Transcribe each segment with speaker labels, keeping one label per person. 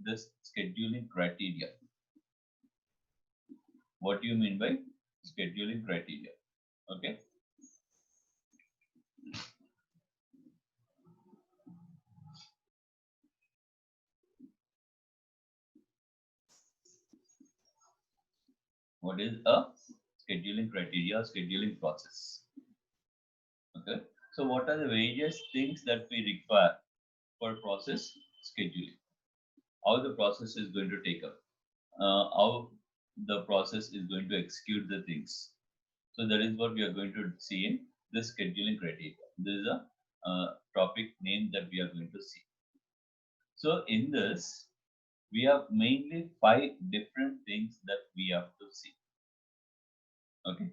Speaker 1: the scheduling criteria. What do you mean by scheduling criteria? Okay. What is a scheduling criteria, scheduling process? Okay. So what are the various things that we require for process scheduling? How the process is going to take up, how the process is going to execute the things. So that is what we are going to see in the scheduling criteria. This is a topic name that we are going to see. So in this, we have mainly 5 different things that we have to see. Okay.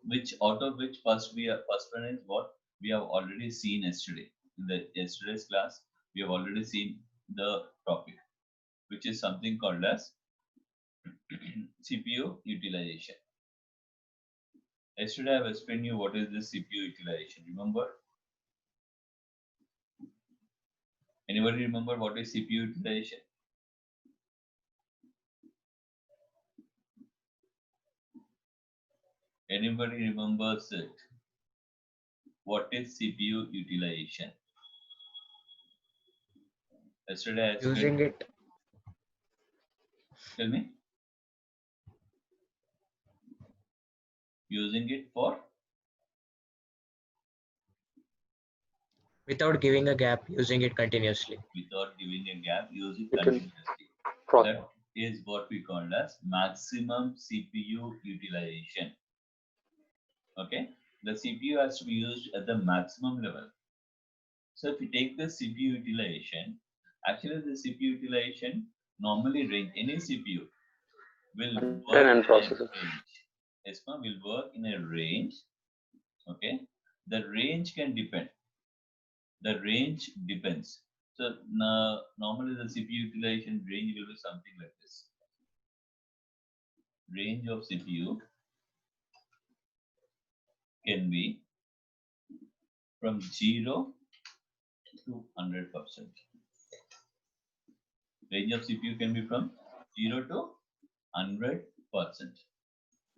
Speaker 1: Which out of which first one is what we have already seen yesterday. In the yesterday's class, we have already seen the topic, which is something called as CPU utilization. Yesterday I have explained you what is this CPU utilization. Remember? Anybody remember what is CPU utilization? Anybody remembers it? What is CPU utilization? Yesterday I explained.
Speaker 2: Using it.
Speaker 1: Tell me. Using it for?
Speaker 2: Without giving a gap, using it continuously.
Speaker 1: Without giving a gap, use it continuously. That is what we call as maximum CPU utilization. Okay, the CPU has to be used at the maximum level. So if you take the CPU utilization, actually the CPU utilization normally range, any CPU will work in a range. ESMA will work in a range. Okay, the range can depend. The range depends. So normally the CPU utilization range will be something like this. Range of CPU can be from 0 to 100%. Range of CPU can be from 0 to 100%.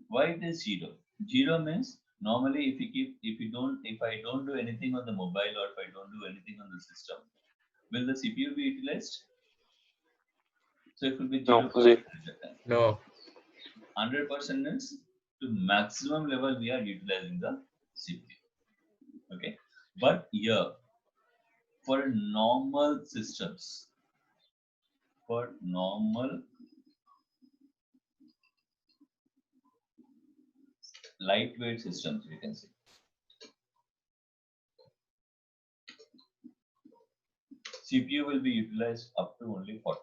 Speaker 1: Why it is 0? 0 means normally if I don't do anything on the mobile or if I don't do anything on the system, will the CPU be utilized? So it will be 0%.
Speaker 2: No.
Speaker 1: 100% means to maximum level we are utilizing the CPU. Okay, but here for normal systems, for normal lightweight systems, we can say CPU will be utilized up to only 40%.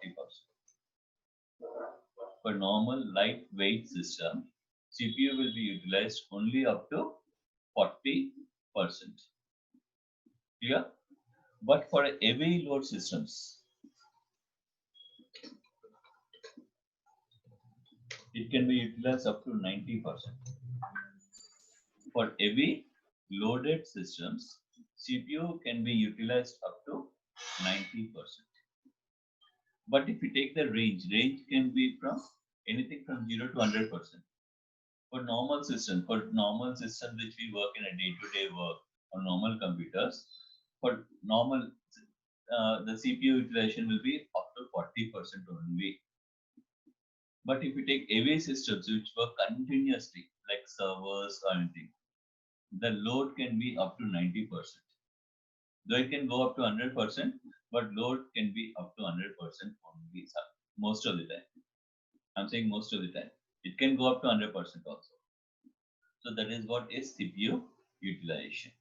Speaker 1: For normal lightweight system, CPU will be utilized only up to 40%. Clear? But for heavy load systems, it can be utilized up to 90%. For heavy loaded systems, CPU can be utilized up to 90%. But if you take the range can be from anything from 0 to 100%. For normal systems which we work in a day-to-day work on normal computers, for normal the CPU utilization will be up to 40% only. But if you take heavy systems which work continuously, like servers or anything, the load can be up to 90%. Though it can go up to 100%, but load can be up to 100% only most of the time. I'm saying most of the time. It can go up to 100% also. So that is what is CPU utilization.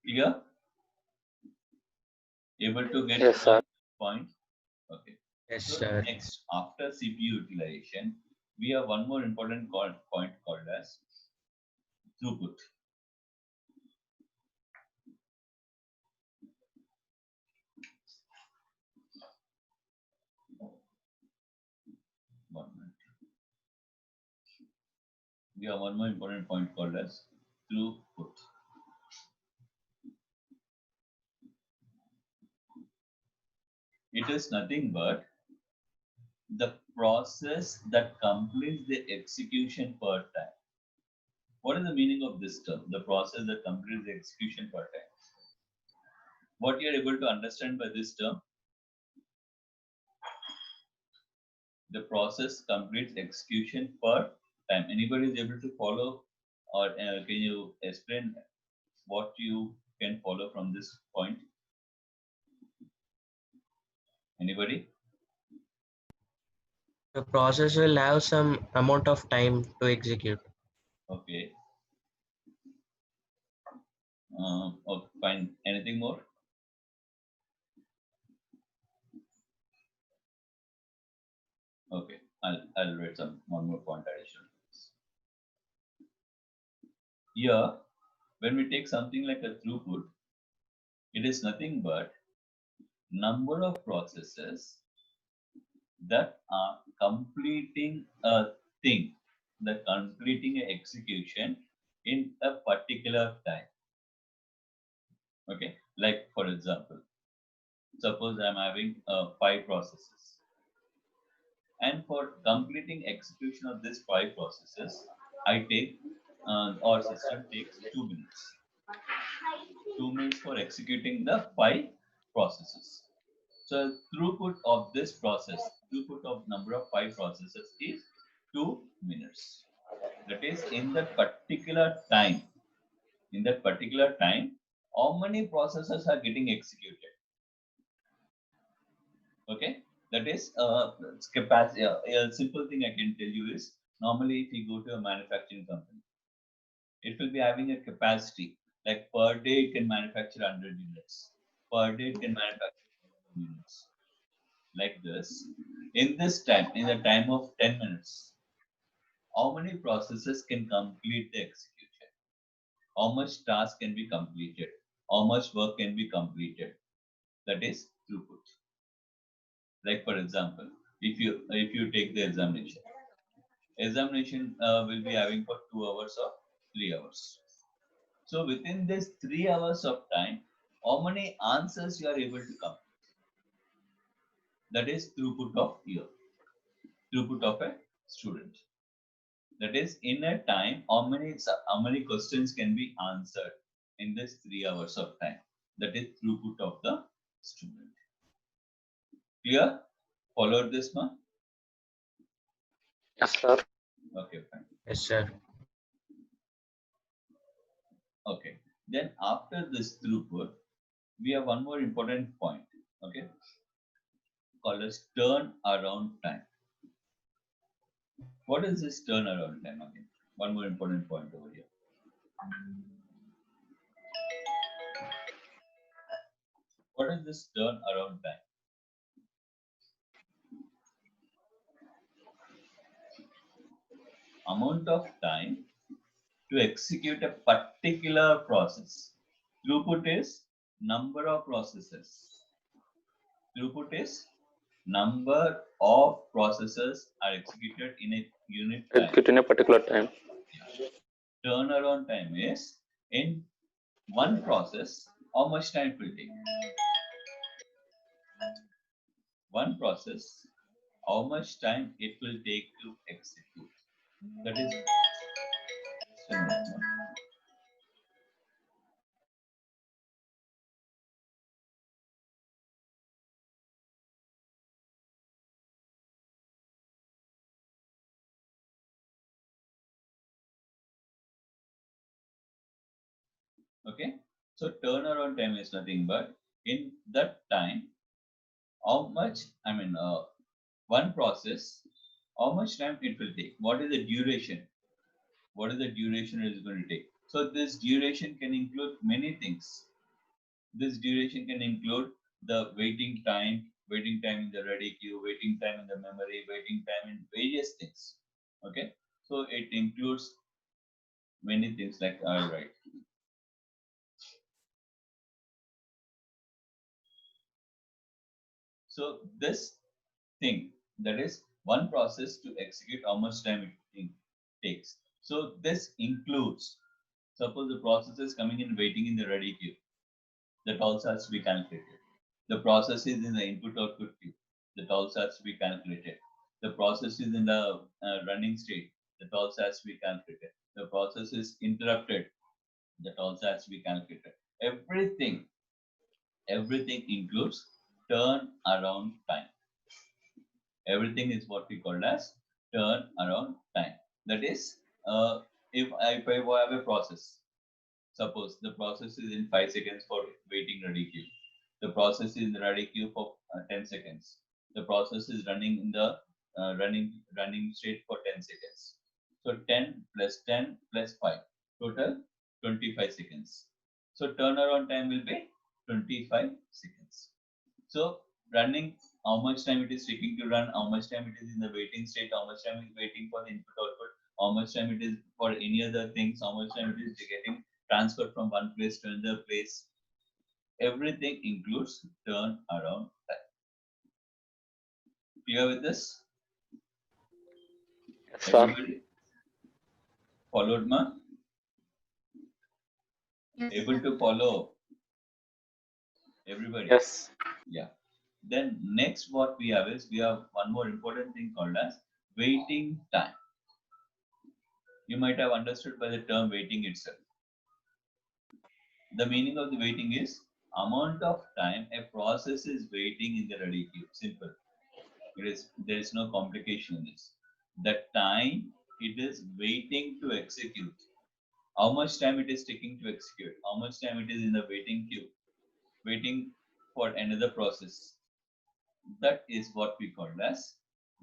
Speaker 1: Clear? Able to get the point? Okay.
Speaker 2: Yes,
Speaker 1: so
Speaker 2: sir.
Speaker 1: Next, after CPU utilization, we have one more important point called as throughput. We have one more important point called as throughput. It is nothing but the process that completes the execution per time. What is the meaning of this term? The process that completes the execution per time. What you are able to understand by this term? The process completes execution per time. Anybody is able to follow, or can you explain what you can follow from this point? Anybody?
Speaker 2: The process will have some amount of time to execute.
Speaker 1: Okay. Okay, fine. Anything more? Okay, I'll write one more point additional. Here, when we take something like a throughput, it is nothing but number of processes that are completing a thing, that completing an execution in a particular time. Okay, like for example, suppose I'm having 5 processes, and for completing execution of these 5 processes, I take our system takes 2 minutes. 2 minutes for executing the 5 processes. So throughput of this process, throughput of number of 5 processes is 2 minutes. That is in that particular time. In that particular time, how many processes are getting executed? Okay, that is capacity. A simple thing I can tell you is normally if you go to a manufacturing company, it will be having a capacity like per day it can manufacture 100 units. Per day it can manufacture 100 units. Like this. In this time, in the time of 10 minutes, how many processes can complete the execution? How much task can be completed? How much work can be completed? That is throughput. Like for example, if you take the examination will be having for 2 hours or 3 hours. So within this 3 hours of time, how many answers you are able to complete? That is throughput of year, throughput of a student. That is in a time, how many questions can be answered in this 3 hours of time? That is throughput of the student. Clear? Followed this one?
Speaker 3: Yes, sir.
Speaker 1: Okay, fine.
Speaker 2: Yes, sir.
Speaker 1: Okay. Then after this throughput, we have one more important point. Okay, called as turn around time. What is this turnaround time again? One more important point over here. What is this turnaround time? Amount of time to execute a particular process. Throughput is number of processes. Throughput is number of processes are executed in a unit time.
Speaker 3: Execute in a particular time.
Speaker 1: Turnaround time is in one process, how much time it will take? One process, how much time it will take to execute? That is. Okay, so turnaround time is nothing but in that time, how much, one process, how much time it will take? What is the duration? What is the duration it is going to take? So this duration can include many things. This duration can include the waiting time in the ready queue, waiting time in the memory, waiting time in various things. Okay, so it includes many things like I'll write. So this thing, that is one process to execute how much time it takes. So this includes, suppose the process is coming in waiting in the ready queue, that also has to be calculated. The process is in the input-output queue. That also has to be calculated. The process is in the running state. That also has to be calculated. The process is interrupted. That also has to be calculated. Everything includes turnaround time. Everything is what we call as turnaround time. That is, if I have a process, suppose the process is in 5 seconds for waiting ready queue. The process is in the ready queue for 10 seconds. The process is running in the running state for 10 seconds. So 10 plus 5, total 25 seconds. So turnaround time will be 25 seconds. So running, how much time it is taking to run, how much time it is in the waiting state, how much time is waiting for the input output, how much time it is for any other things, how much time it is getting transferred from one place to another place. Everything includes turnaround time. Clear with this?
Speaker 3: Yes, sir.
Speaker 1: Everybody? Followed, ma? Able to follow? Everybody?
Speaker 3: Yes.
Speaker 1: Yeah. Then next what we have is, we have one more important thing called as waiting time. You might have understood by the term waiting itself. The meaning of the waiting is amount of time a process is waiting in the ready queue. Simple. There is no complication in this. The time it is waiting to execute. How much time it is taking to execute. How much time it is in the waiting queue. Waiting for another process. That is what we call as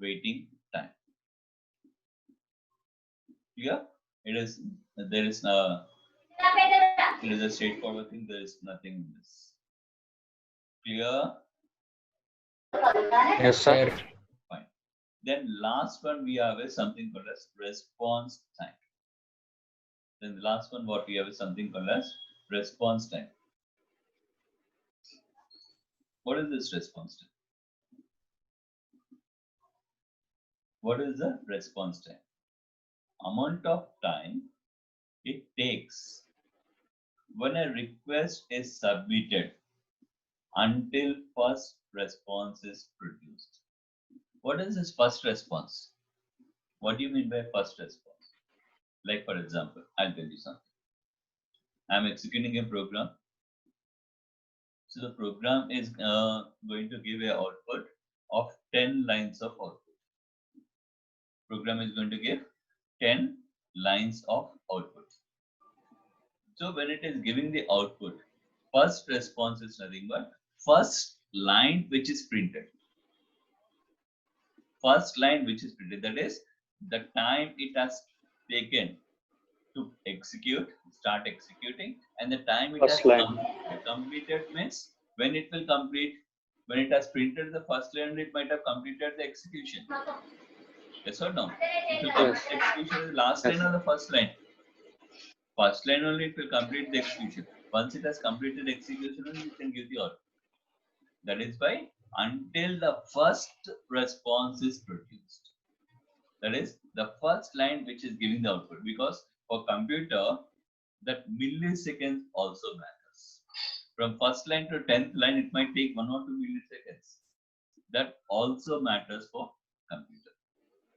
Speaker 1: waiting time. Clear? It is a straightforward thing. There is nothing in this. Clear?
Speaker 2: Yes, sir.
Speaker 1: Fine. Then last one we have is something called as response time. Then the last one what we have is something called as response time. What is this response time? What is the response time? Amount of time it takes when a request is submitted until first response is produced. What is this first response? What do you mean by first response? Like for example, I'll tell you something. I'm executing a program. So the program is going to give an output of 10 lines of output. Program is going to give 10 lines of output. So when it is giving the output, first response is nothing but first line which is printed. First line which is printed, that is the time it has taken to execute, start executing, and the time it
Speaker 3: First
Speaker 1: has
Speaker 3: line.
Speaker 1: completed means when it will complete, when it has printed the first line, it might have completed the execution. Yes or no? It will complete the execution is the last line or the first line? First line only it will complete the execution. Once it has completed execution, you can give the output. That is why until the first response is produced. That is the first line which is giving the output, because for computer that milliseconds also matters. From first line to 10th line, it might take 1 or 2 milliseconds. That also matters for computer.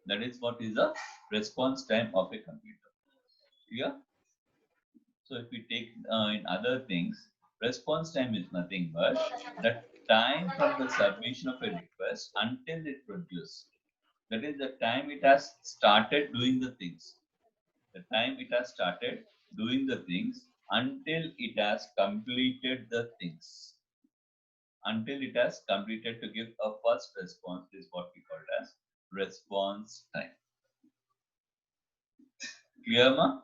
Speaker 1: That is what is the response time of a computer. Yeah. So if we take in other things, response time is nothing but the time from the submission of a request until it produces. That is the time it has started doing the things. The time it has started doing the things until it has completed the things. Until it has completed to give a first response is what we call as response time. Clear, ma?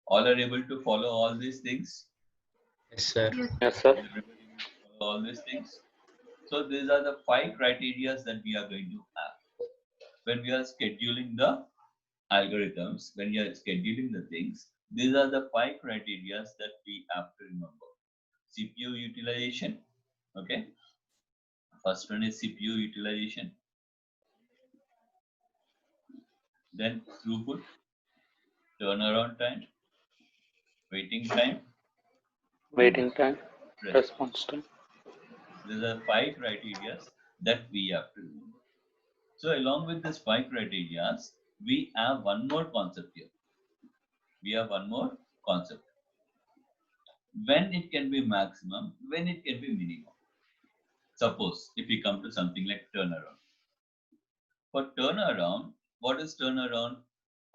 Speaker 1: All are able to follow all these things?
Speaker 2: Yes, sir.
Speaker 3: Yes, sir.
Speaker 1: Everybody able to follow all these things? So these are the 5 criteria that we are going to have when we are scheduling the algorithms, when you are scheduling the things. These are the 5 criteria that we have to remember. CPU utilization, okay? First one is CPU utilization. Then throughput, turnaround time, waiting time,
Speaker 3: Waiting time.
Speaker 1: response.
Speaker 3: Response time.
Speaker 1: There are 5 criteria that we have to do. So along with this 5 criteria, we have one more concept here. We have one more concept. When it can be maximum, when it can be minimum. Suppose if we come to something like turnaround. For turnaround, what is turnaround?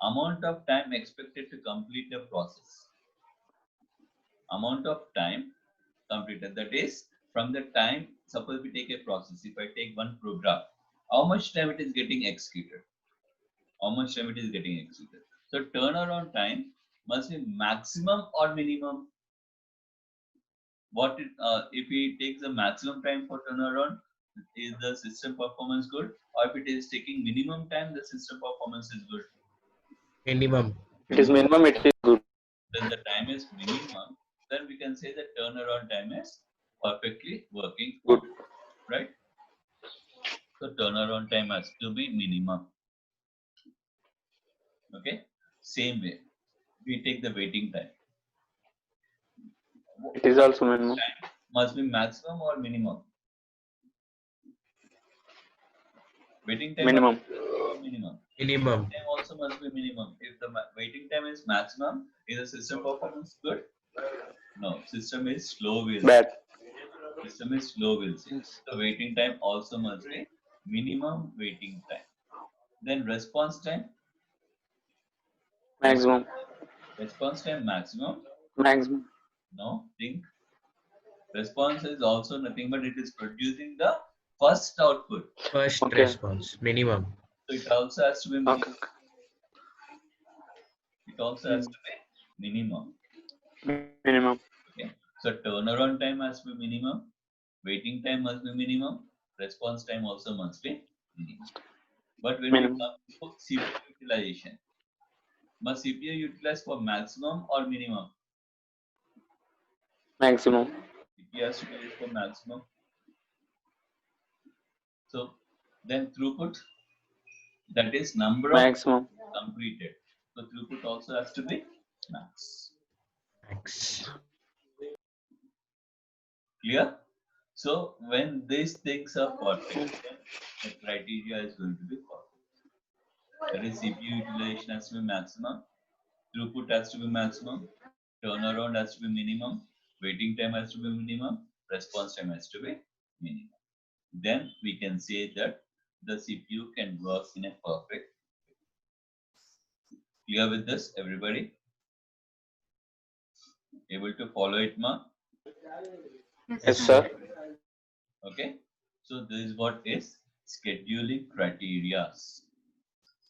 Speaker 1: Amount of time expected to complete a process. Amount of time completed, that is from the time, suppose we take a process, if I take one program, how much time it is getting executed, how much time it is getting executed. So turnaround time must be maximum or minimum. What it, if we take the maximum time for turnaround, is the system performance good? Or if it is taking minimum time, the system performance is good?
Speaker 2: Minimum.
Speaker 3: It is minimum, it is good.
Speaker 1: Then the time is minimum, then we can say that turnaround time is perfectly working
Speaker 3: Good.
Speaker 1: right? So turnaround time has to be minimum. Okay, same way we take the waiting time.
Speaker 3: It is also minimum.
Speaker 1: Time must be maximum or minimum? Waiting time
Speaker 3: Minimum.
Speaker 1: must be minimum.
Speaker 2: Minimum.
Speaker 1: Time also must be minimum. If the waiting time is maximum, is the system performance good? No, system is slow. Will
Speaker 3: Bad.
Speaker 1: system is slow. Will say. The waiting time also must be minimum waiting time. Then response time.
Speaker 3: Maximum.
Speaker 1: Response time maximum.
Speaker 3: Maximum.
Speaker 1: No, think. Response is also nothing but it is producing the first output.
Speaker 2: First
Speaker 3: Okay.
Speaker 2: response. Minimum.
Speaker 1: So it also has to be minimum.
Speaker 3: Okay.
Speaker 1: It also has to be minimum.
Speaker 3: Minimum.
Speaker 1: Okay. So turnaround time has to be minimum. Waiting time must be minimum. Response time also must be minimum. But when
Speaker 3: Minimum.
Speaker 1: we come to CPU utilization, must CPU utilize for maximum or minimum?
Speaker 3: Maximum.
Speaker 1: CPU has to be used for maximum. So then throughput, that is number of
Speaker 3: Maximum.
Speaker 1: completed. So throughput also has to be max.
Speaker 2: Max.
Speaker 1: Clear? So when these things are perfect, then the criteria is going to be perfect. That is CPU utilization has to be maximum, throughput has to be maximum, turnaround has to be minimum, waiting time has to be minimum, response time has to be minimum. Then we can say that the CPU can work in a perfect way. Clear with this, everybody? Able to follow it, ma?
Speaker 3: Yes, sir.
Speaker 1: Okay. So this is what is scheduling criteria.